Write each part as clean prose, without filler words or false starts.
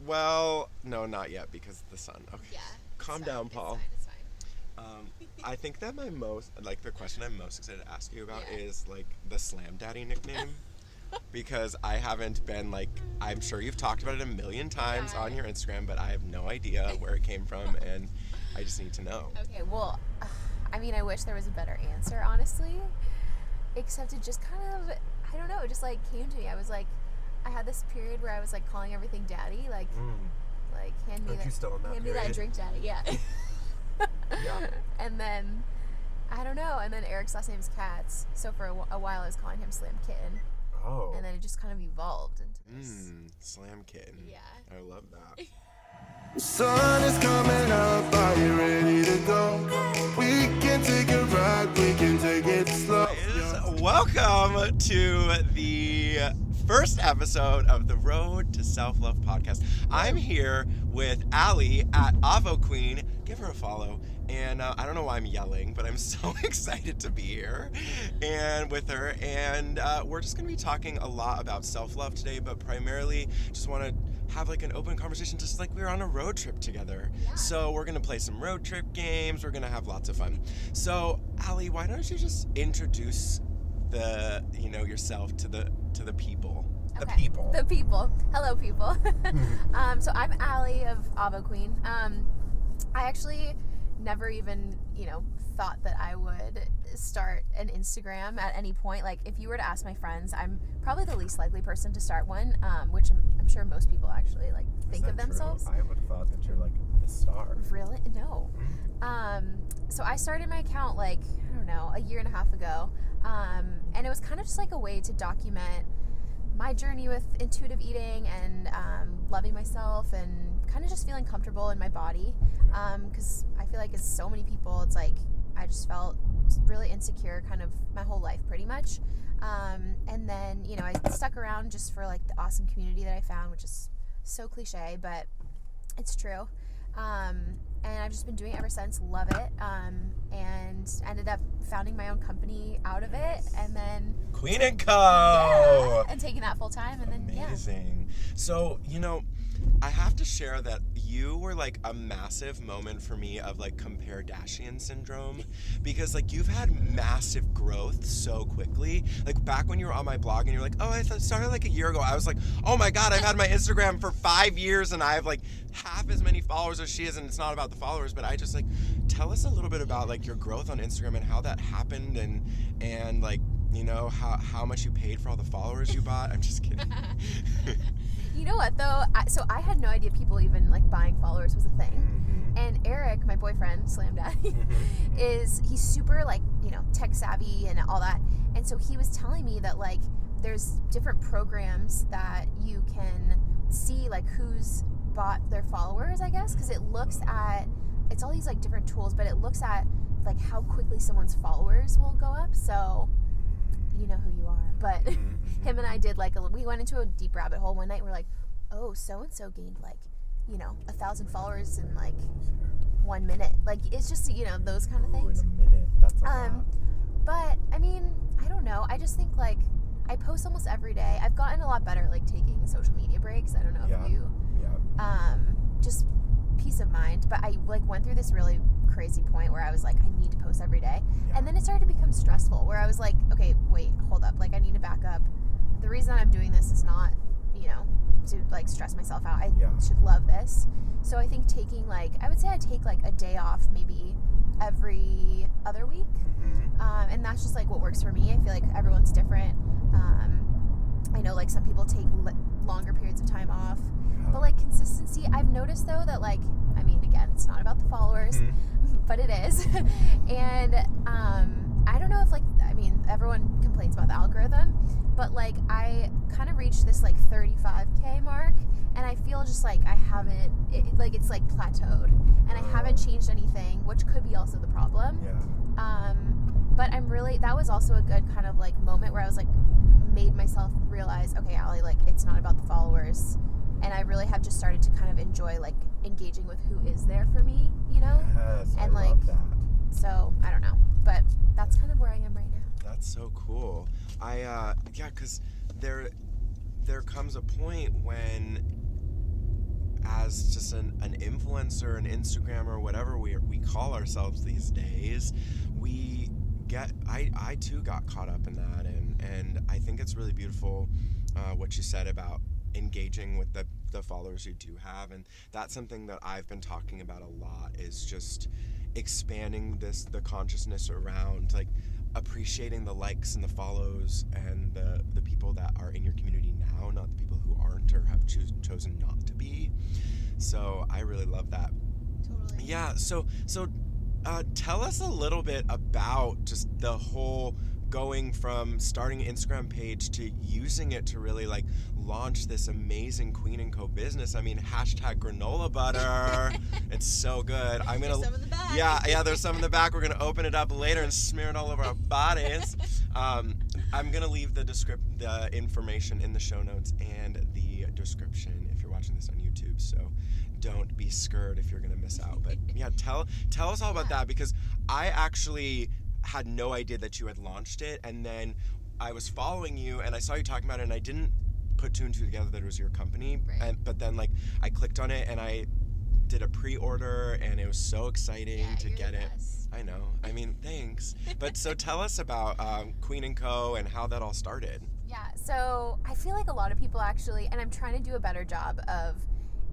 Well, no, not yet because of the sun. Okay. Yeah. Calm down, Paul. It's fine. I think that the question I'm most excited to ask you about Yeah. is, like, the Slam Daddy nickname. Because I haven't been, like, I'm sure you've talked about it a million times Yeah. on your Instagram, but I have no idea where it came from, and I just need to know. Okay, well, I mean, I wish there was a better answer, honestly. Except it just kind of, I don't know, it just, like, came to me. I was, like, I had this period where I was, like, calling everything daddy, like, hand me Aren't you still in that hand me that period? drink, daddy, yeah. Yeah. And then, I don't know, and then Eric's last name is Katz, so for a while I was calling him Slam Kitten. Oh. And then it just kind of evolved into this. Slam Kitten. Yeah. I love that. The sun is coming up, are you ready to go? We can take a ride, we can take it slow. Guys, welcome to the first episode of the Road to Self-Love podcast. I'm here with Ali at avokween. Give her a follow. And I don't know why I'm yelling, but I'm so excited to be here and with her. And we're just going to be talking a lot about self-love today, but primarily just want to have like an open conversation, just like we were on a road trip together. Yeah. So we're going to play some road trip games. We're going to have lots of fun. So Ali, why don't you just introduce yourself to the people. Okay. The people. The people. Hello, people. So I'm Ali of avokween. I actually never even, thought that I would start an Instagram at any point. Like, if you were to ask my friends, I'm probably the least likely person to start one, which I'm sure most people actually, like, think of themselves. I would have thought that you're, like, the star. Really? No. So I started my account, like, I don't know, a year and a half ago, and it was kind of just, like, a way to document my journey with intuitive eating and loving myself and kind of just feeling comfortable in my body, because I feel like as so many people, it's like I just felt really insecure kind of my whole life pretty much, and then I stuck around just for like the awesome community that I found, which is so cliche, but it's true. And I've just been doing it ever since. Love it. And ended up founding my own company out of it, and then Queen & Co. Yeah, and taking that full time, and then Amazing. So, I have to share that you were like a massive moment for me of like Kardashian syndrome, because like you've had massive growth so quickly. Like back when you were on my blog and you're like, oh, I started like a year ago. I was like, oh my God, I've had my Instagram for 5 years and I have like half as many followers as she is, and it's not about the followers, but I just like, tell us a little bit about like your growth on Instagram and how that happened, and like, how much you paid for all the followers you bought. I'm just kidding. You know what though? So I had no idea people even like buying followers was a thing. And Eric, my boyfriend, Slam Daddy, he's super like, tech savvy and all that. And so he was telling me that like there's different programs that you can see like who's bought their followers, I guess, because it's all these like different tools, but it looks at like how quickly someone's followers will go up. So you know who you are. But him and I did like we went into a deep rabbit hole one night. We're like, oh, so and so gained like 1,000 followers in like 1 minute. Like it's just those kind of things. In a minute, that's a lot. But I mean, I don't know. I just think like I post almost every day. I've gotten a lot better at like taking social media breaks. I don't know if you just peace of mind. But I like went through this really crazy point where I was like, I need to post every day. And then it started to become stressful where I was like, okay, wait, hold up. Like I need to back up. The reason I'm doing this is not, to like stress myself out. I should love this. So I think taking like, I would say I take like a day off maybe every other week. And that's just like what works for me. I feel like everyone's different. I know like some people take longer periods of time off, but like consistency, I've noticed though that like, I mean, again, it's not about the followers, but it is. And I don't know if like, I mean, everyone complains about the algorithm, but like I kind of reached this like 35K mark, and I feel just like I haven't, it's like plateaued, and I haven't changed anything, which could be also the problem. But that was also a good kind of like moment where I was like, made myself realize, okay, Ali, like it's not about the followers. And I really have just started to kind of enjoy like engaging with who is there for me, Yes, and I love that. So I don't know, but that's kind of where I am right now. That's so cool. Because there comes a point when, as just an influencer, an Instagrammer, whatever we call ourselves these days, I too got caught up in that, and I think it's really beautiful what you said about engaging with the followers you do have, and that's something that I've been talking about a lot, is just expanding the consciousness around like appreciating the likes and the follows and the people that are in your community now, not the people who aren't or have chosen not to be. So I really love that. Totally. Yeah, so tell us a little bit about just the whole going from starting an Instagram page to using it to really like launch this amazing Queen & Co business. I mean, hashtag Granola Butter. It's so good. There's some in the back. Yeah, there's some in the back. We're gonna open it up later and smear it all over our bodies. I'm gonna leave the information in the show notes and the description if you're watching this on YouTube. So don't be scared if you're gonna miss out. But yeah, tell us all about that, because I actually had no idea that you had launched it, and then I was following you and I saw you talking about it, and I didn't put two and two together that it was your company. Right. But then like I clicked on it and I did a pre-order, and it was so exciting to get it. Best. I know. I mean, thanks. But so tell us about Queen & Co. and how that all started. Yeah, so I feel like a lot of people actually, and I'm trying to do a better job of,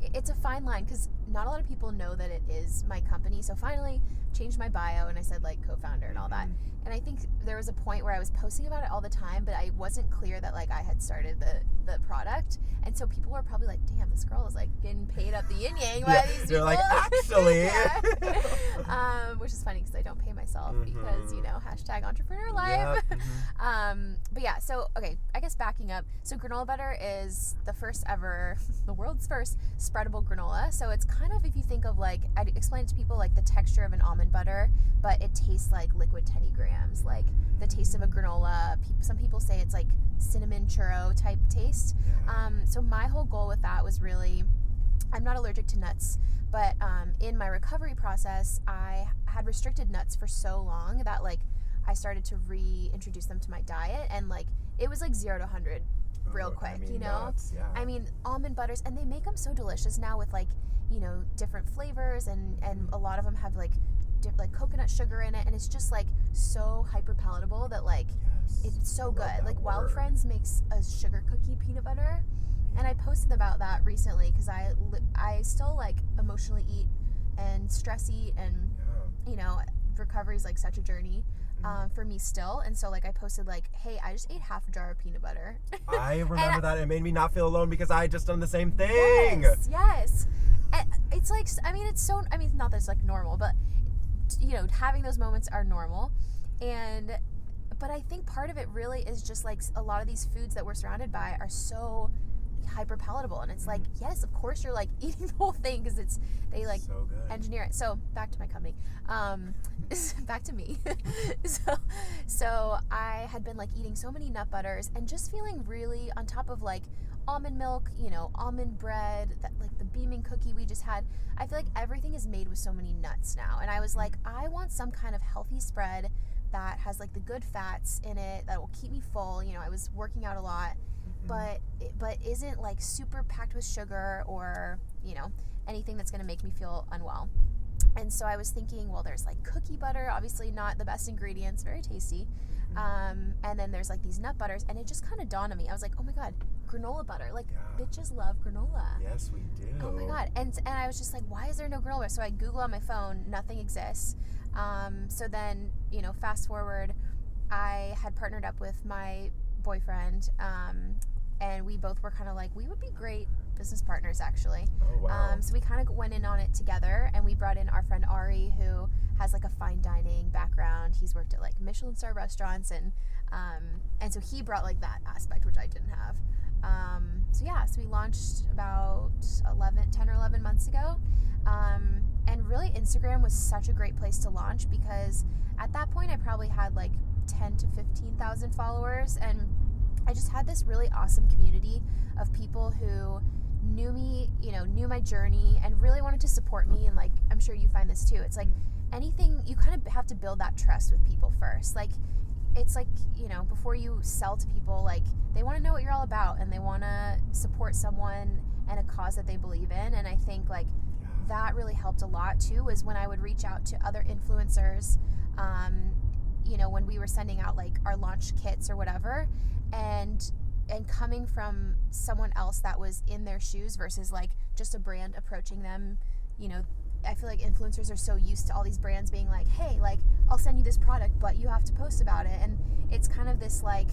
it's a fine line because not a lot of people know that it is my company. So finally changed my bio and I said like co-founder and all that. And I think there was a point where I was posting about it all the time, but I wasn't clear that like I had started the product. And so people were probably like, damn, this girl is like getting paid up the yin yang by these people. They're like, actually. Which is funny because I don't pay myself because, you know, hashtag entrepreneur life. Yep. But yeah, so, okay, I guess backing up. So granola butter is the first ever, the world's first spreadable granola. So it's kind of, if you think of like, I explain it to people like the texture of an almond butter, but it tastes like liquid 10 grams, like the taste of a granola. Some people say it's like cinnamon churro type taste. So my whole goal with that was really, I'm not allergic to nuts, but in my recovery process, I had restricted nuts for so long that like I started to reintroduce them to my diet, and like it was like 0 to 100 real quick, I mean, you know? nuts, yeah. I mean, almond butters, and they make them so delicious now with like, you know, different flavors, and a lot of them have like coconut sugar in it, and it's just like so hyper palatable that like it's so good. Like Wild Friends makes a sugar cookie peanut butter, and I posted about that recently because I still like emotionally eat and stress eat, and you know, recovery is like such a journey for me still. And so like I posted like, hey, I just ate half a jar of peanut butter. I remember that. It made me not feel alone because I had just done the same thing. Yes. And it's like, I mean, it's so, I mean, not that it's like normal, but you know, having those moments are normal. But I think part of it really is just like a lot of these foods that we're surrounded by are so hyper palatable, and it's like, yes, of course you're like eating the whole thing because they like so good. Engineer it. So back to my company, back to me. so I had been like eating so many nut butters and just feeling really on top of like almond milk, you know, almond bread, that like the beaming cookie we just had. I feel like everything is made with so many nuts now, and I was like, I want some kind of healthy spread that has like the good fats in it that will keep me full. You know, I was working out a lot, but isn't like super packed with sugar or, you know, anything that's going to make me feel unwell. And so I was thinking, well, there's like cookie butter, obviously not the best ingredients, very tasty. And then there's like these nut butters, and it just kind of dawned on me. I was like, oh my God, granola butter. Like, bitches love granola. Yes, we do. Oh my God. And I was just like, why is there no granola butter? So I Google on my phone, nothing exists. So then, you know, fast forward, I had partnered up with my boyfriend, and we both were kind of like, we would be great business partners, actually. Oh, wow. So we kind of went in on it together, and we brought in our friend Ari, who has like a fine dining background. He's worked at like Michelin star restaurants, and so he brought like that aspect, which I didn't have. So we launched about 10 or 11 months ago. And really Instagram was such a great place to launch because at that point I probably had like 10 to 15,000 followers, and I just had this really awesome community of people who knew me, you know, knew my journey and really wanted to support me. And like, I'm sure you find this too. It's like anything, you kind of have to build that trust with people first. Like, it's like, you know, before you sell to people, like they want to know what you're all about and they want to support someone and a cause that they believe in. And I think like that really helped a lot too, was when I would reach out to other influencers, you know, when we were sending out like our launch kits or whatever, and coming from someone else that was in their shoes versus like just a brand approaching them. You know, I feel like influencers are so used to all these brands being like, hey, like, I'll send you this product, but you have to post about it. And it's kind of this like,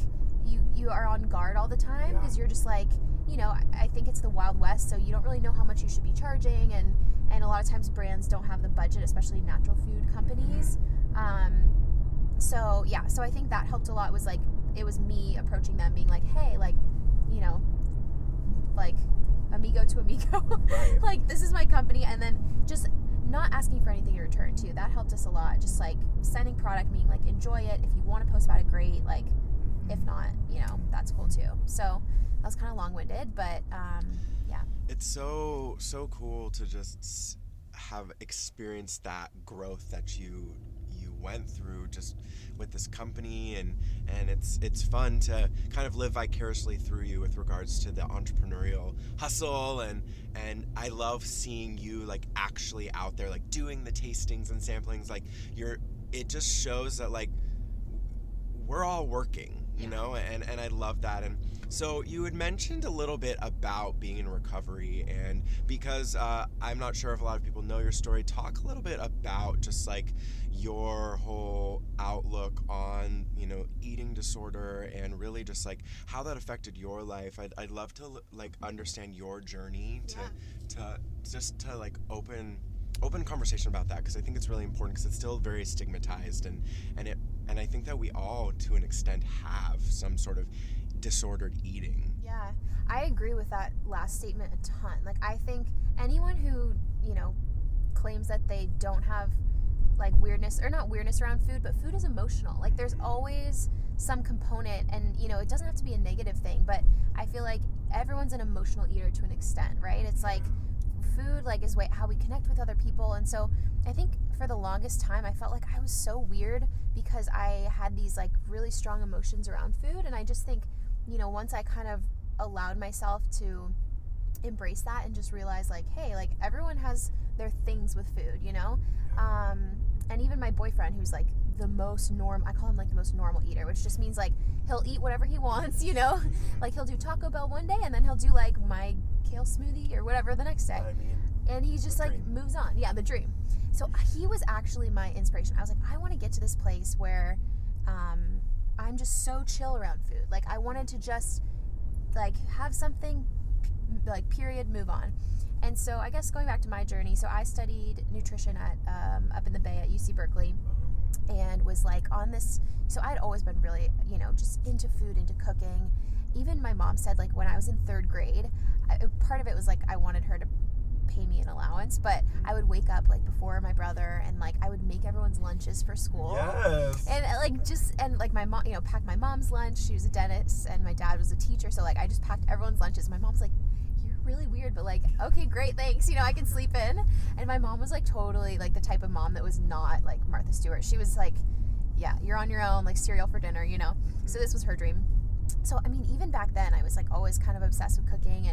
you are on guard all the time, because you're just like, you know, I think it's the Wild West, so you don't really know how much you should be charging, and a lot of times brands don't have the budget, especially natural food companies. So I think that helped a lot, was like, it was me approaching them being like, hey, like, you know, like, amigo to amigo, right. Like, this is my company, and then just not asking for anything in return too. That helped us a lot. Just like sending product, being like, enjoy it. If you want to post about it, great. Like, if not, you know, that's cool too. So that was kind of long-winded, but yeah. It's so cool to just have experienced that growth that you went through just with this company, and it's fun to kind of live vicariously through you with regards to the entrepreneurial hustle, and I love seeing you like actually out there like doing the tastings and samplings. Like, it just shows that like we're all working, you know, and I love that. And so you had mentioned a little bit about being in recovery, and because I'm not sure if a lot of people know your story, talk a little bit about just like your whole outlook on, you know, eating disorder, and really just like how that affected your life. I'd love to like understand your journey to like open conversation about that, because I think it's really important, because it's still very stigmatized, and I think that we all to an extent have some sort of disordered eating. Yeah, I agree with that last statement a ton. Like, I think anyone who, you know, claims that they don't have like weirdness, or not weirdness around food, but food is emotional. Like, there's always some component, and, you know, it doesn't have to be a negative thing, but I feel like everyone's an emotional eater to an extent, right? It's like food like is how we connect with other people. And so I think for the longest time I felt like I was so weird because I had these like really strong emotions around food. And I just think, you know, once I kind of allowed myself to embrace that and just realize like, hey, like everyone has their things with food, you know? And even my boyfriend, who's like the most I call him like the most normal eater, which just means like he'll eat whatever he wants, you know? Like, he'll do Taco Bell one day, and then he'll do like my kale smoothie or whatever the next day. I mean, and he just like dream. moves on. Yeah, the dream. So he was actually my inspiration. I was like, I want to get to this place where I'm just so chill around food. Like, I wanted to just like have something, like, period, move on. And so I guess going back to my journey, so I studied nutrition at up in the Bay at UC Berkeley, and was like on this, so I'd always been really, you know, just into food, into cooking. Even my mom said, like, when I was in 3rd grade, part of it was like I wanted her to pay me an allowance, but I would wake up like before my brother, and like I would make everyone's lunches for school. Yes. And like my mom, you know, packed my mom's lunch. She was a dentist and my dad was a teacher, so like I just packed everyone's lunches. My mom's like, you're really weird, but like, okay, great, thanks, you know, I can sleep in. And my mom was like totally like the type of mom that was not like Martha Stewart. She was like, yeah, you're on your own, like cereal for dinner, you know. So this was her dream. So I mean, even back then I was like always kind of obsessed with cooking.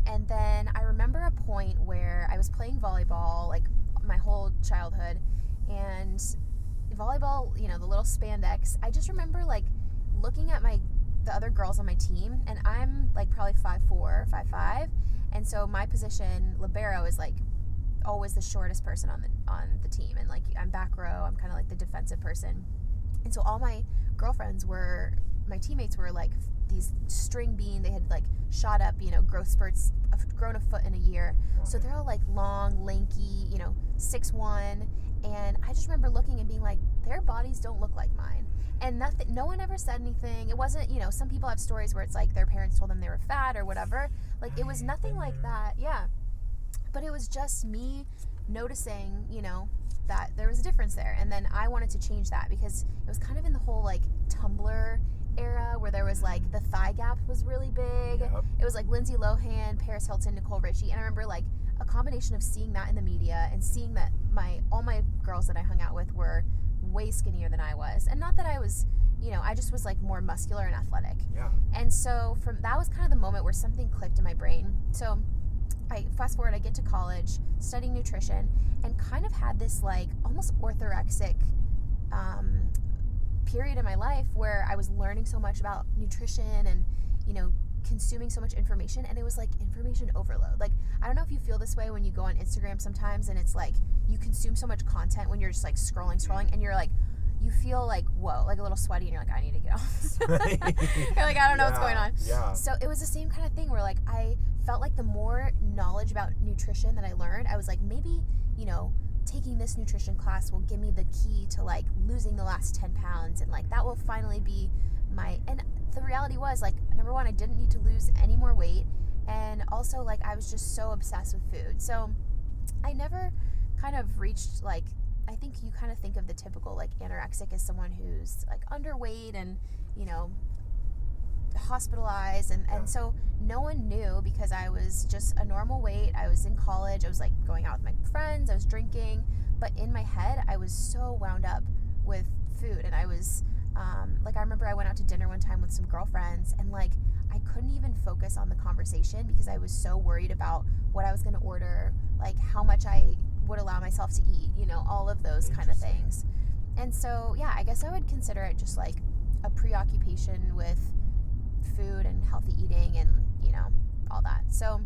And then I remember a point where I was playing volleyball like my whole childhood, and volleyball, you know, the little spandex, I just remember like looking at the other girls on my team, and I'm like probably 5'4", 5'5", and so my position, libero, is like always the shortest person on the team, and like I'm back row, I'm kind of like the defensive person. And so all my my teammates were like these string bean, they had like shot up, you know, growth spurts, grown a foot in a year. So they're all like long, lanky, you know, 6'1", and I just remember looking and being like, their bodies don't look like mine. And no one ever said anything. It wasn't, you know, some people have stories where it's like their parents told them they were fat or whatever. Like, it was nothing like that. Yeah. But it was just me noticing, you know, that there was a difference there. And then I wanted to change that, because it was kind of in the whole like Tumblr era where there was like the thigh gap was really big. Yep. It was like Lindsay Lohan, Paris Hilton, Nicole Richie. And I remember like a combination of seeing that in the media and seeing that all my girls that I hung out with were way skinnier than I was. And not that I was, you know, I just was like more muscular and athletic. Yeah. And so that was kind of the moment where something clicked in my brain. So I fast forward, I get to college, studying nutrition, and kind of had this like almost orthorexic period in my life where I was learning so much about nutrition and, you know, consuming so much information, and it was like information overload. Like, I don't know if you feel this way when you go on Instagram sometimes, and it's like you consume so much content when you're just like scrolling, and you're like, you feel like, whoa, like a little sweaty, and you're like, I need to get off this. You're like, I don't know what's going on. Yeah. So it was the same kind of thing where like I felt like the more knowledge about nutrition that I learned, I was like, maybe, you know, taking this nutrition class will give me the key to like losing the last 10 pounds, and like that will finally be and the reality was, like, number one, I didn't need to lose any more weight, and also like I was just so obsessed with food. So I never kind of reached, like, I think you kind of think of the typical like anorexic as someone who's like underweight and, you know, hospitalized, and so no one knew because I was just a normal weight. I was in college, I was like going out with my friends, I was drinking, but in my head I was so wound up with food, and I was like, I remember I went out to dinner one time with some girlfriends, and like I couldn't even focus on the conversation because I was so worried about what I was going to order, like how much I would allow myself to eat, you know, all of those kind of things. And so, yeah, I guess I would consider it just like a preoccupation with food and healthy eating and, you know, all that. So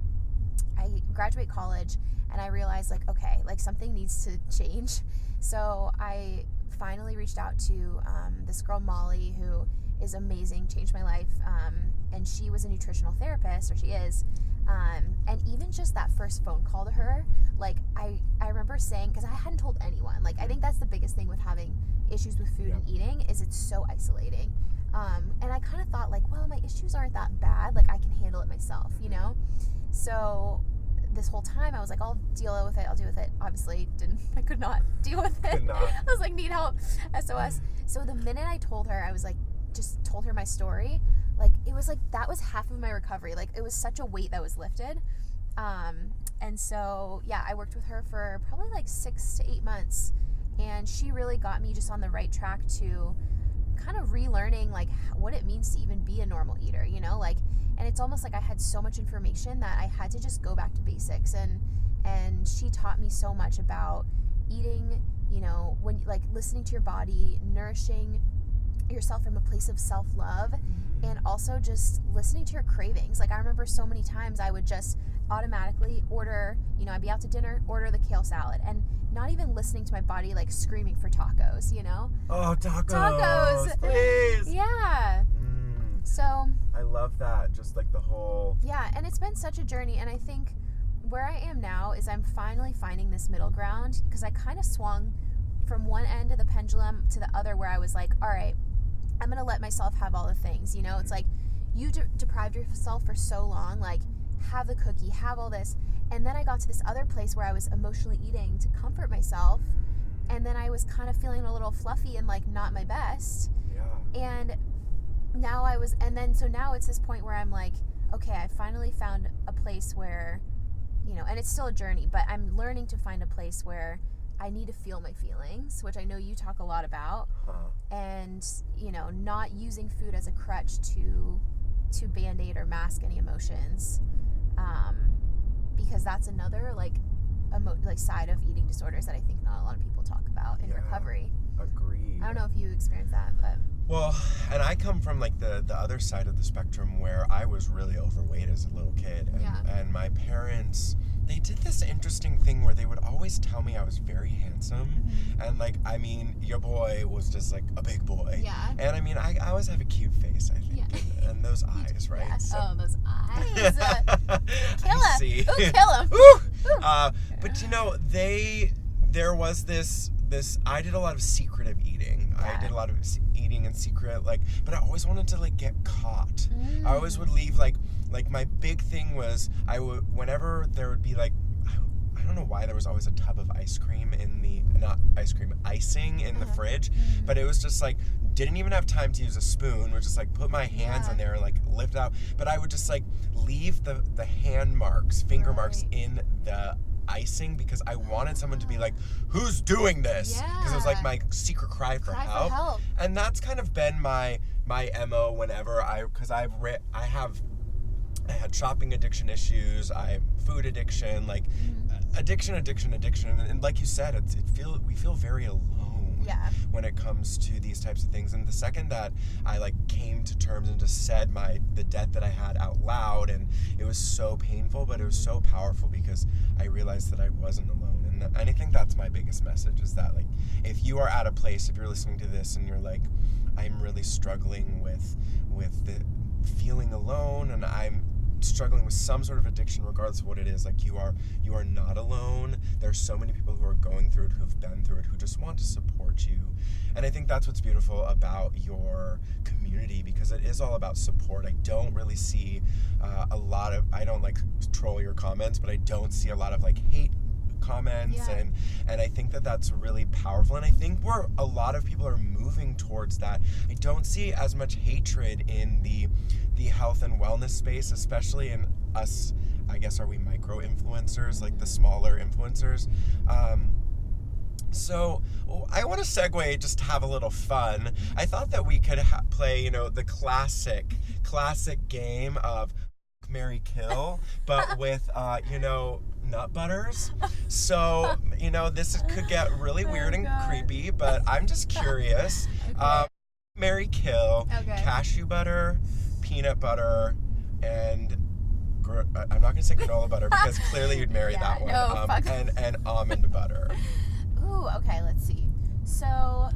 I graduate college, and I realized like, okay, like something needs to change. So I finally reached out to this girl, Molly, who is amazing, changed my life. And she was a nutritional therapist, or she is. And even just that first phone call to her, like I remember saying, because I hadn't told anyone, like I think that's the biggest thing with having issues with food and eating, is it's so isolating. And I kind of thought like, well, my issues aren't that bad, like I can handle it myself, you know? So this whole time I was like, I'll deal with it. Obviously I could not deal with it. I was like, need help, SOS. So the minute I told her, I was like, just told her my story, like it was like, that was half of my recovery. Like it was such a weight that was lifted. And so, yeah, I worked with her for probably like 6 to 8 months, and she really got me just on the right track to kind of relearning like what it means to even be a normal eater, you know, like, and it's almost like I had so much information that I had to just go back to basics, and she taught me so much about eating, you know, when like listening to your body, nourishing yourself from a place of self-love, and also just listening to your cravings. Like I remember so many times I would just automatically order, you know, I'd be out to dinner, order the kale salad, and not even listening to my body like screaming for tacos, you know? Oh, tacos! Please! Yeah. So I love that, just like the whole... Yeah, and it's been such a journey, and I think where I am now is I'm finally finding this middle ground, because I kind of swung from one end of the pendulum to the other, where I was like, all right, I'm going to let myself have all the things, you know? It's like, you deprived yourself for so long, like, have the cookie, have all this, and then I got to this other place where I was emotionally eating to comfort myself, and then I was kind of feeling a little fluffy and, like, not my best. Yeah. And now so now it's this point where I'm like, okay, I finally found a place where, you know, and it's still a journey, but I'm learning to find a place where I need to feel my feelings, which I know you talk a lot about, and, you know, not using food as a crutch to band-aid or mask any emotions, because that's another, like, side of eating disorders that I think not a lot of people talk about in recovery. Agreed. I don't know if you experienced that, but... Well, and I come from like the other side of the spectrum, where I was really overweight as a little kid, and my parents, they did this interesting thing where they would always tell me I was very handsome, and like, I mean, your boy was just like a big boy, and I mean, I always have a cute face, I think, and those eyes, right? Yeah. So. Oh, those eyes! Kill him! See. Ooh, kill him! But you know, there was this. I did a lot of secretive eating. I did a lot of eating in secret, like, but I always wanted to like get caught. I always would leave like my big thing was whenever there would be like, I don't know why there was always a tub of icing in the fridge, but it was just like, didn't even have time to use a spoon, would just like put my hands in there and like lift out, but I would just like leave the hand marks, finger marks in the icing because I wanted someone to be like, who's doing this? Because it was like my secret cry for help. And that's kind of been my MO whenever I had shopping addiction issues, I have food addiction, like addiction, and like you said, we feel very alone when it comes to these types of things. And the second that I like came to terms and just said the debt that I had out loud, and it was so painful, but it was so powerful because I realized that I wasn't alone. And I think that's my biggest message, is that like if you are at a place, if you're listening to this and you're like, I'm really struggling with the feeling alone, and I'm struggling with some sort of addiction, regardless of what it is, like you are not alone. There's so many people who are going through it, who've been through it, who just want to support you. And I think that's what's beautiful about your community, because it is all about support. I don't really see I don't like troll your comments, but I don't see a lot of like hate comments, and I think that that's really powerful, and I think a lot of people are moving towards that. I don't see as much hatred in the health and wellness space, especially in us, I guess, are we micro influencers, like the smaller influencers? So I want to segue, just to have a little fun. I thought that we could play, the classic game of Marry Kill, but with nut butters. So this could get really weird and creepy, but I'm just curious. Marry Kill, cashew butter, peanut butter, and I'm not gonna say granola butter because clearly you'd marry that one. No, and almond butter. Ooh, okay, let's see. So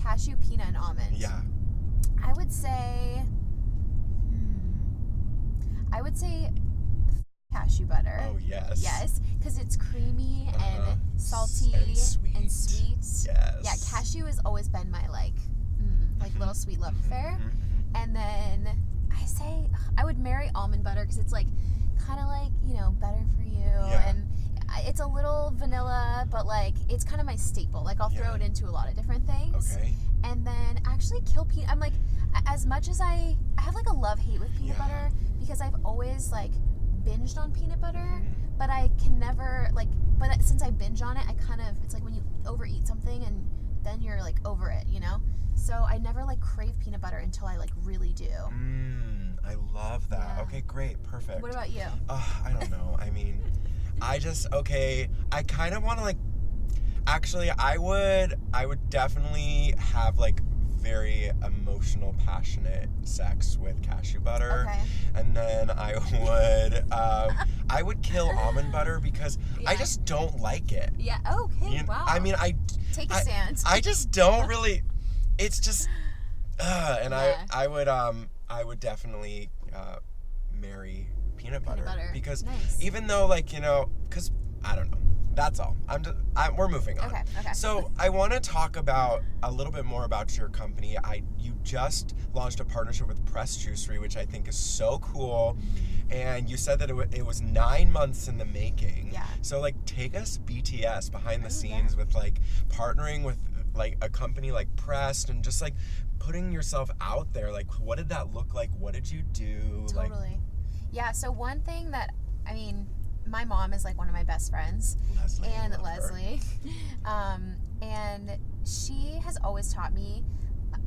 cashew, peanut, and almond. Yeah. I would say cashew butter. Oh, yes. Yes, because it's creamy and salty and sweet. Yes. Yeah, cashew has always been my like little sweet love affair. And then I would marry almond butter because it's like kind of like, better for you. Yeah. And it's a little vanilla, but like it's kind of my staple. Like I'll throw it into a lot of different things. Okay. And then actually kill peanut. I'm like, as much as I have like a love-hate with peanut butter, because I've always like binged on peanut butter, but I can never but since I binge on it, it's like when you overeat something and then you're like over it, So I never like crave peanut butter until I like really do. I love that. Yeah. Okay, great, perfect. What about you? I don't know. I mean, I kind of want to actually, I would definitely have like very emotional, passionate sex with cashew butter. Okay. And then I would kill almond butter because I just don't like it. Yeah. Okay. Wow. I mean, take a stance. I just don't really. It's just, and I would definitely marry peanut butter because even though because I don't know. That's all. We're moving on. Okay. So I want to talk about a little bit more about your company. You just launched a partnership with Press Juicery, which I think is so cool. And you said that it was 9 months in the making. Yeah. So take us BTS behind the scenes with partnering with a company like Press and just putting yourself out there. What did that look like? What did you do? Totally. Yeah. So one thing that my mom is one of my best friends, Leslie, and she has always taught me,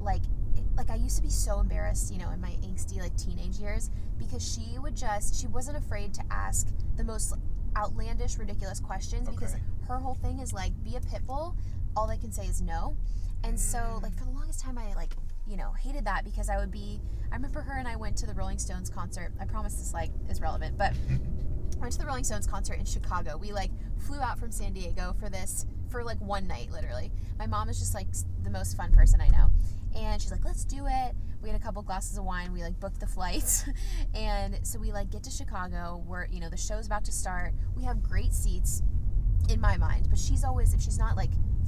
I used to be so embarrassed, in my angsty teenage years, because she wasn't afraid to ask the most outlandish, ridiculous questions, because her whole thing is be a pit bull. All they can say is no, and so for the longest time I hated that, because I remember her and I went to the Rolling Stones concert. I promise this is relevant, but. I went to the Rolling Stones concert in Chicago. We flew out from San Diego for one night, literally. My mom is just the most fun person I know. And she's let's do it. We had a couple glasses of wine. We booked the flights. And so we get to Chicago where, the show's about to start. We have great seats in my mind, but she's always, if she's not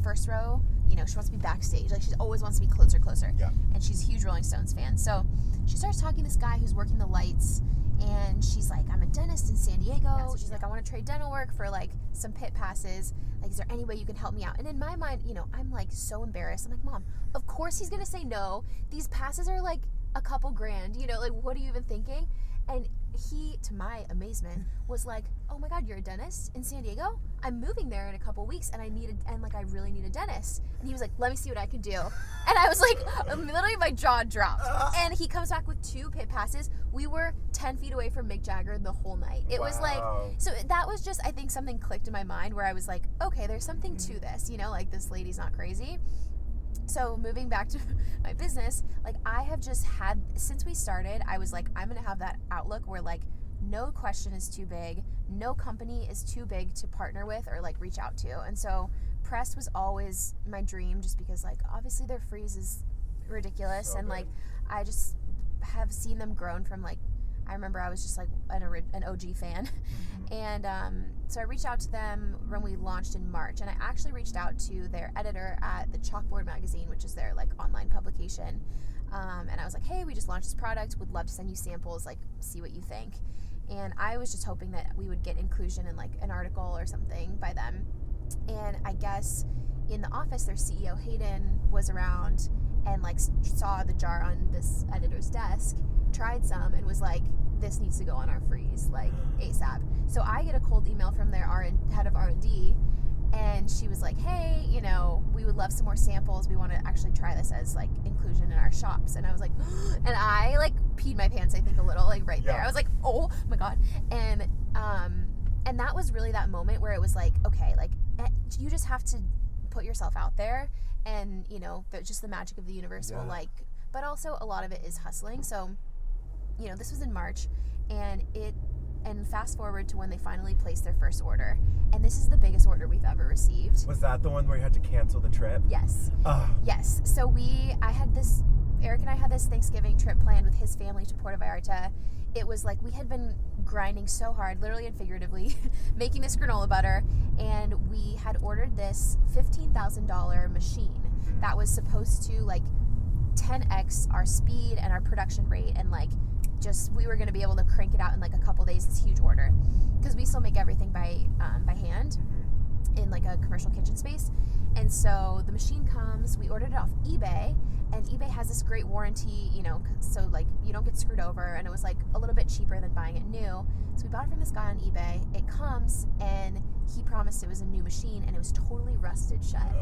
first row, she wants to be backstage. She always wants to be closer. Yeah. And she's a huge Rolling Stones fan. So she starts talking to this guy who's working the lights. And she's I'm a dentist in San Diego. Yeah, so she's I want to trade dental work for some pit passes. Is there any way you can help me out? And in my mind, I'm so embarrassed. I'm Mom, of course he's gonna say no. These passes are a couple grand. What are you even thinking? And he, to my amazement, was like, oh my God, you're a dentist in San Diego? I'm moving there in a couple weeks and I really need a dentist. And he was like, let me see what I can do. And I was like, literally my jaw dropped. And he comes back with 2 pit passes. We were 10 feet away from Mick Jagger the whole night. It was like, so that was just, I think something clicked in my mind where I was like, okay, there's something to this, like this lady's not crazy. So moving back to my business, like I have just had, since we started, I was like, I'm going to have that outlook where like no question is too big, no company is too big to partner with or like reach out to. And so Pressed was always my dream, just because like obviously their freeze is ridiculous. So and like I just have seen them grown from like, I remember I was just like an OG fan. And so I reached out to them when we launched in March, and I actually reached out to their editor at the Chalkboard magazine, which is their like online publication. And I was like, hey, we just launched this product, would love to send you samples, like see what you think. And I was just hoping that we would get inclusion in like an article or something by them. And I guess in the office, their CEO Hayden was around and like saw the jar on this editor's desk, tried some, and was like, this needs to go on our freeze like ASAP. So I get a cold email from their head of R&D, and she was like, hey, we would love some more samples. We want to actually try this as like inclusion in our shops. And I was like, and I like peed my pants, I think a little, like right there. I was like, oh my God. And that was really that moment where it was like, okay, like you just have to put yourself out there, and just the magic of the universe will like, but also a lot of it is hustling. So this was in March, and fast forward to when they finally placed their first order, and this is the biggest order we've ever received. Was that the one where you had to cancel the trip? Yes. Yes. So Eric and I had this Thanksgiving trip planned with his family to Puerto Vallarta. It was like we had been grinding so hard, literally and figuratively, making this granola butter, and we had ordered this $15,000 machine that was supposed to like 10x our speed and our production rate, and like just we were going to be able to crank it out in like a couple days, this huge order, because we still make everything by hand in like a commercial kitchen space. And so the machine comes, we ordered it off eBay, and eBay has this great warranty, so like you don't get screwed over, and it was like a little bit cheaper than buying it new. So we bought it from this guy on eBay. It comes, and he promised it was a new machine, and it was totally rusted shut.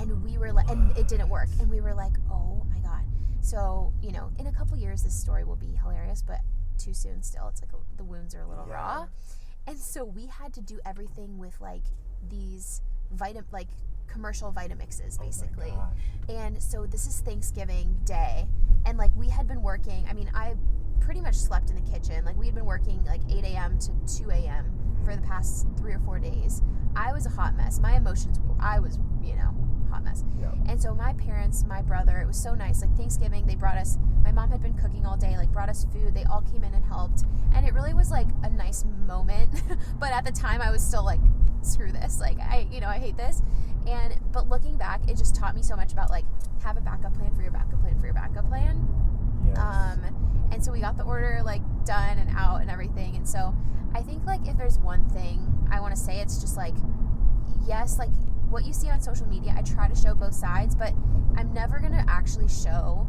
And we were like, and it didn't work, and we were like, oh my God. So, in a couple years, this story will be hilarious, but too soon still. It's like the wounds are a little raw. And so we had to do everything with like these commercial Vitamixes, basically. And so this is Thanksgiving Day, and like we had been working, I pretty much slept in the kitchen. Like we had been working like 8 a.m. to 2 a.m. for the past 3 or 4 days. I was a hot mess. My emotions, I was, hot mess. Yep. And so my parents, my brother, it was so nice. Like Thanksgiving, they brought us, my mom had been cooking all day, like brought us food. They all came in and helped. And it really was like a nice moment. But at the time I was still like, screw this. Like I hate this. But looking back, it just taught me so much about like, have a backup plan for your backup plan for your backup plan. Yes. And so we got the order like done and out and everything. And so I think like if there's one thing I want to say, it's just like, yes, like what you see on social media, I try to show both sides, but I'm never going to actually show,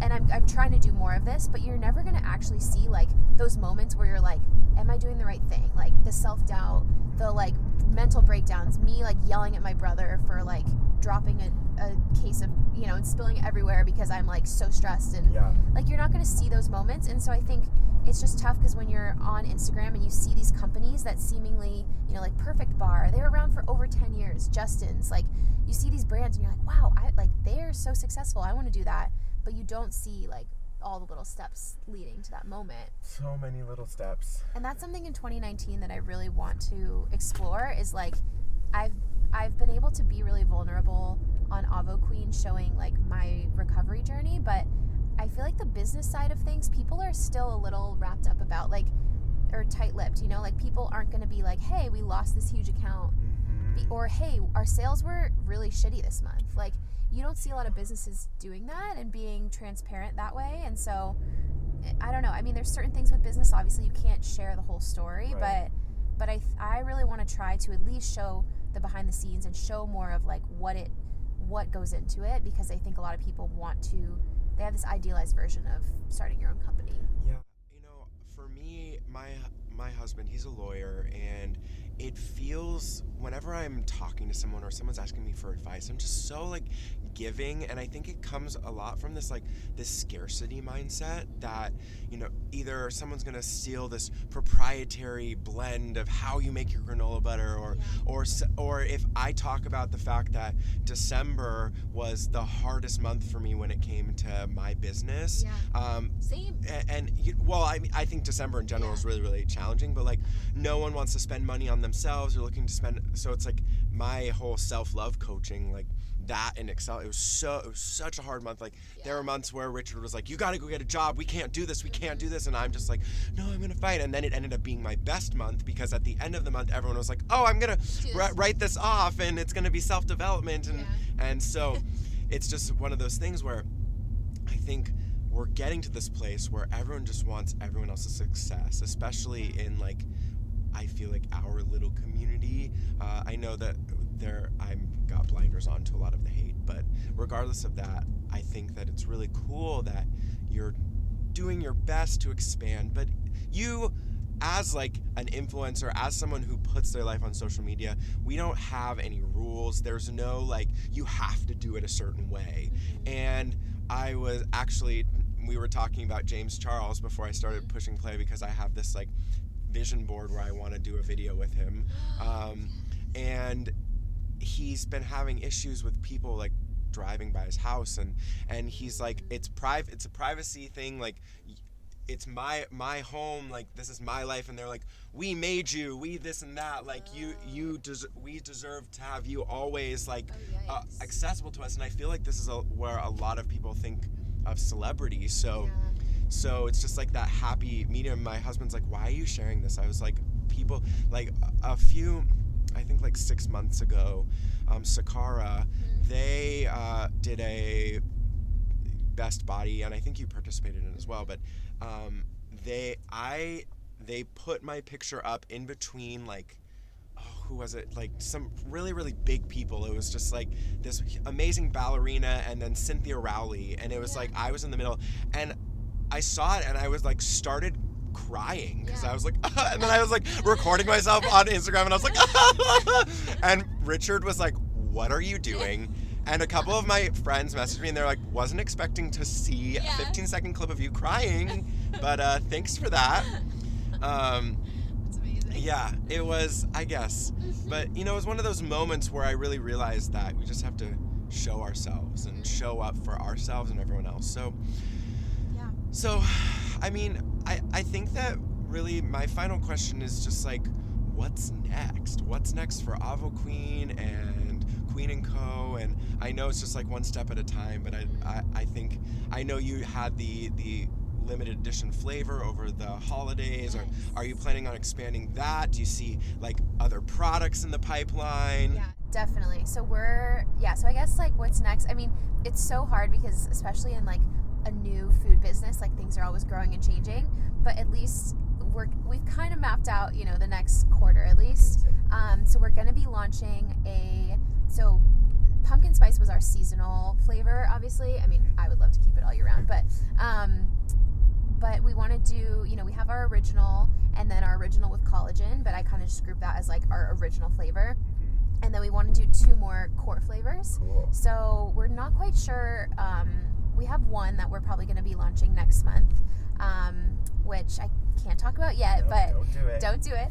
and I'm trying to do more of this, but you're never going to actually see like those moments where you're like, am I doing the right thing? Like the self-doubt, the like mental breakdowns, me like yelling at my brother for like dropping a case of, and spilling it everywhere because I'm like so stressed, and like you're not going to see those moments. And so I think it's just tough because when you're on Instagram and you see these companies that seemingly, like Perfect Bar, they were around for over 10 years, Justin's, like you see these brands and you're like, wow, they're so successful, I want to do that. But you don't see like all the little steps leading to that moment. So many little steps. And that's something in 2019 that I really want to explore, is like I've been able to be really vulnerable on avokween, showing like my recovery journey, but I feel like the business side of things, people are still a little wrapped up about, like, or tight-lipped, like people aren't going to be like, hey, we lost this huge account, or hey, our sales were really shitty this month. Like, you don't see a lot of businesses doing that and being transparent that way. And so I don't know, there's certain things with business, obviously you can't share the whole story, right. but I really want to try to at least show the behind the scenes and show more of like what goes into it, because I think a lot of people they have this idealized version of starting your own company. Yeah, for me, my husband, he's a lawyer, and it feels whenever I'm talking to someone or someone's asking me for advice, I'm just so like giving, and I think it comes a lot from this scarcity mindset that, you know, either someone's gonna steal this proprietary blend of how you make your granola butter, or if I talk about the fact that December was the hardest month for me when it came to my business. Same. I think December in general is really, really challenging, but like no one wants to spend money on themselves or looking to spend, so it's like my whole self-love coaching, like that in Excel, it was such a hard month. Like there were months where Richard was like, you gotta go get a job, we can't do this, and I'm just like, no, I'm gonna fight. And then it ended up being my best month, because at the end of the month everyone was like, oh, I'm gonna write this off and it's gonna be self-development, and so it's just one of those things where I think we're getting to this place where everyone just wants everyone else's success, especially in like, I feel like our little community. I know that I'm got blinders on to a lot of the hate, but regardless of that, I think that it's really cool that you're doing your best to expand. But you, as like an influencer, as someone who puts their life on social media, we don't have any rules. There's no like, you have to do it a certain way. And we were talking about James Charles before I started pushing play, because I have this like vision board where I want to do a video with him. And he's been having issues with people like driving by his house, and he's like, it's a privacy thing, like it's my home, like this is my life, and they're like, we made you, we this and that, like we deserve to have you always like accessible to us. And I feel like this is where a lot of people think of celebrity, so it's just like that happy medium. My husband's like, why are you sharing this? I was like, people like I think like 6 months ago, Sakara, they did a Best Body, and I think you participated in it as well, but they put my picture up in between like, who was it? Like some really, really big people. It was just like this amazing ballerina and then Cynthia Rowley, and it was like I was in the middle, and I saw it and I was like started crying because I was like and then I was like recording myself on Instagram, and I was like and Richard was like, what are you doing? And a couple of my friends messaged me and they're like, wasn't expecting to see a 15-second clip of you crying, but thanks for that. That's amazing. Yeah, it was, I guess. But you know, it was one of those moments where I really realized that we just have to show ourselves and show up for ourselves and everyone else. So I mean, I think that really my final question is just like, what's next? What's next for avokween and Queen & Co? And I know it's just like one step at a time, but I think, I know you had the limited edition flavor over the holidays. Or are you planning on expanding that? Do you see like other products in the pipeline? Yeah, definitely. So so I guess like what's next? I mean, it's so hard because especially in like a new food business, like things are always growing and changing, but at least we've kind of mapped out, you know, the next quarter at least. So we're going to be launching so pumpkin spice was our seasonal flavor, obviously. I mean, I would love to keep it all year round, but we want to do, you know, we have our original and then our original with collagen, but I kind of just group that as like our original flavor. And then we want to do 2 more core flavors. Cool. So we're not quite sure. We have one that we're probably going to be launching next month, which I can't talk about yet, but don't do it.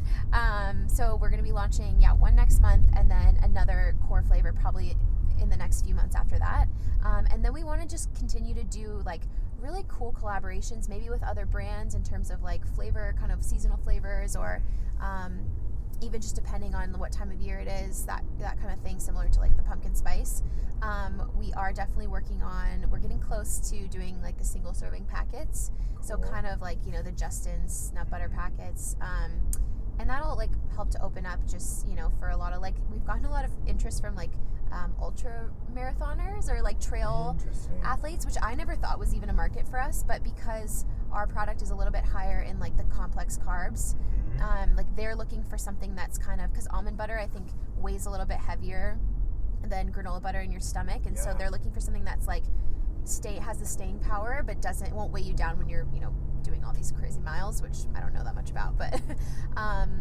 So we're going to be launching, one next month, and then another core flavor probably in the next few months after that. And then we want to just continue to do like really cool collaborations, maybe with other brands in terms of like flavor, kind of seasonal flavors, or even just depending on what time of year it is, that kind of thing, similar to like the pumpkin spice. We are definitely we're getting close to doing like the single serving packets. Cool. So kind of like, you know, the Justin's nut butter packets. And that'll like help to open up just, you know, for a lot of like, we've gotten a lot of interest from like ultra marathoners or like trail athletes, which I never thought was even a market for us, but because our product is a little bit higher in like the complex carbs, like they're looking for something that's kind of, because almond butter I think weighs a little bit heavier than granola butter in your stomach, and so they're looking for something that's like has the staying power but won't weigh you down when you're, you know, doing all these crazy miles, which I don't know that much about, but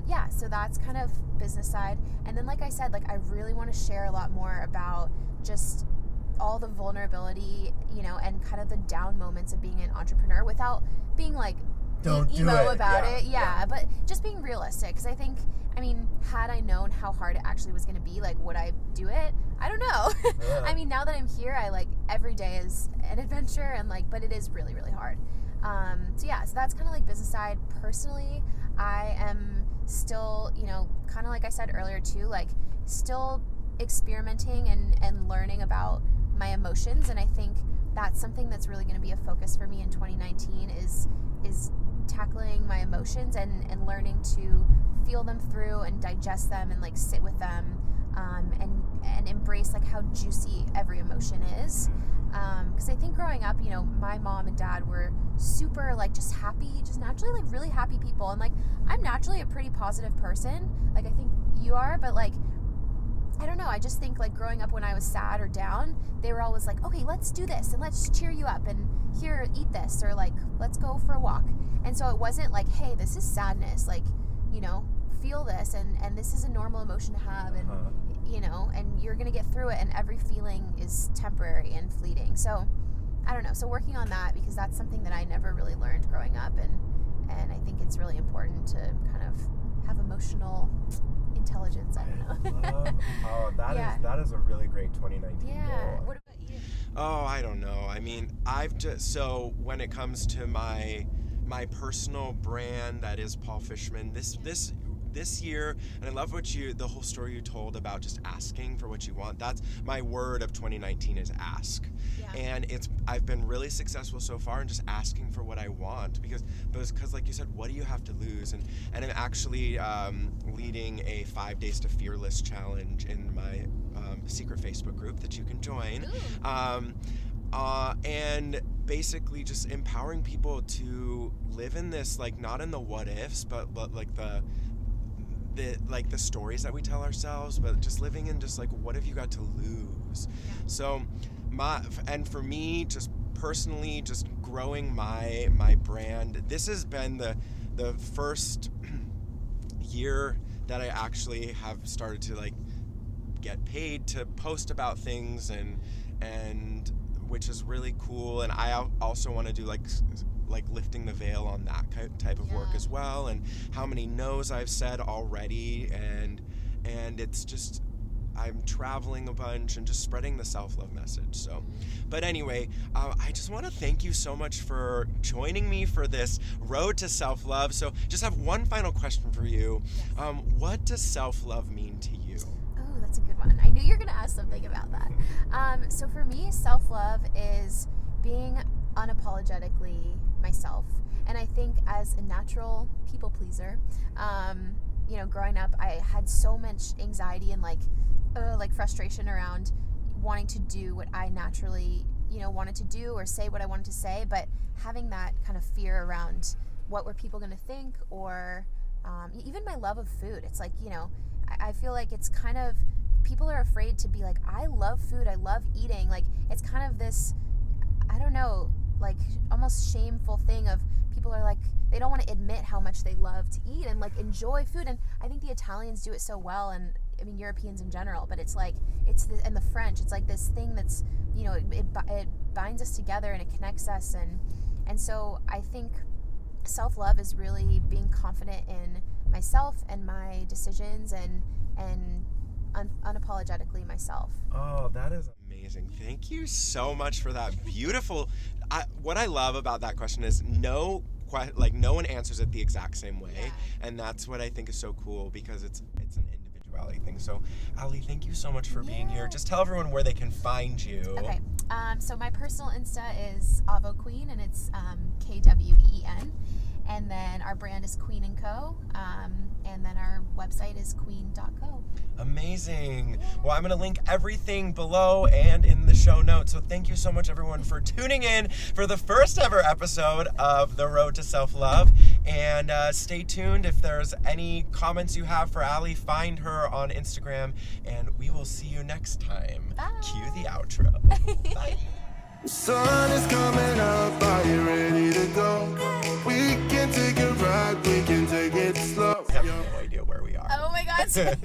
yeah, so that's kind of business side. And then, like I said, like I really want to share a lot more about just all the vulnerability, you know, and kind of the down moments of being an entrepreneur without being like emo about it. Yeah, but just being realistic, because I think, I mean, had I known how hard it actually was going to be, like, would I do it? I don't know. Yeah. I mean, now that I'm here, I like every day is an adventure, and like, but it is really, really hard. So yeah, so that's kind of like business side. Personally, I am still, you know, kind of like I said earlier too, like still experimenting and learning about my emotions, and I think that's something that's really going to be a focus for me in 2019 is tackling my emotions and learning to feel them through and digest them and like sit with them, and embrace like how juicy every emotion is, because I think growing up, you know, my mom and dad were super like just happy, just naturally like really happy people, and like I'm naturally a pretty positive person, like I think you are, but like I don't know, I just think like growing up when I was sad or down, they were always like, okay, let's do this and let's cheer you up, and here, eat this, or like let's go for a walk. And so it wasn't like, hey, this is sadness, like, you know, feel this, and this is a normal emotion to have, and you know, and you're gonna get through it, and every feeling is temporary and fleeting. So I don't know, so working on that, because that's something that I never really learned growing up, and I think it's really important to kind of have emotional intelligence. I don't know. That is a really great 2019 Yeah. goal. What about you? Oh, I don't know. I mean, so when it comes to my personal brand, that is Paul Fishman, this year, and I love the whole story you told about just asking for what you want. That's my word of 2019 is ask. Yeah. And I've been really successful so far in just asking for what I want, because like you said, what do you have to lose? And I'm actually leading a 5 Days to Fearless challenge in my secret Facebook group that you can join. And basically just empowering people to live in this, like, not in the what ifs, but like the stories that we tell ourselves, but just living in just like, what have you got to lose? So for me, just personally, just growing my brand, this has been the first year that I actually have started to like get paid to post about things, and which is really cool. And I also want to do like lifting the veil on that type of work as well, and how many no's I've said already, and it's just, I'm traveling a bunch and just spreading the self-love message. So, but anyway, I just want to thank you so much for joining me for this road to self-love. So just have one final question for you. What does self-love mean to you? Oh, that's a good one. I knew you were going to ask something about that. So for me, self-love is being unapologetically myself. And I think as a natural people pleaser, you know, growing up, I had so much anxiety and like frustration around wanting to do what I naturally, you know, wanted to do, or say what I wanted to say, but having that kind of fear around what were people going to think, or even my love of food. It's like, you know, I feel like it's kind of, people are afraid to be like, I love food, I love eating. Like, it's kind of this, I don't know, like almost shameful thing of people are like, they don't want to admit how much they love to eat and like enjoy food. And I think the Italians do it so well, and I mean Europeans in general, but it's like, it's this, and the French, it's like this thing that's, you know, it binds us together and it connects us. And so I think self-love is really being confident in myself and my decisions, and unapologetically myself. Oh, that is amazing. Thank you so much for that beautiful. What I love about that question is no one answers it the exact same way, and that's what I think is so cool, because it's an individuality thing. So, Ali, thank you so much for being here. Just tell everyone where they can find you. Okay. So my personal Insta is avokween, and it's KWEEN. And then our brand is Queen & Co. And then our website is queen.co. Amazing. Well, I'm going to link everything below and in the show notes. So thank you so much, everyone, for tuning in for the first ever episode of The Road to Self-Love. And stay tuned. If there's any comments you have for Ali, find her on Instagram. And we will see you next time. Bye. Cue the outro. Bye. The sun is coming up, are you ready to go? We can take a ride, we can take it slow. I have no idea where we are. Oh my God, same.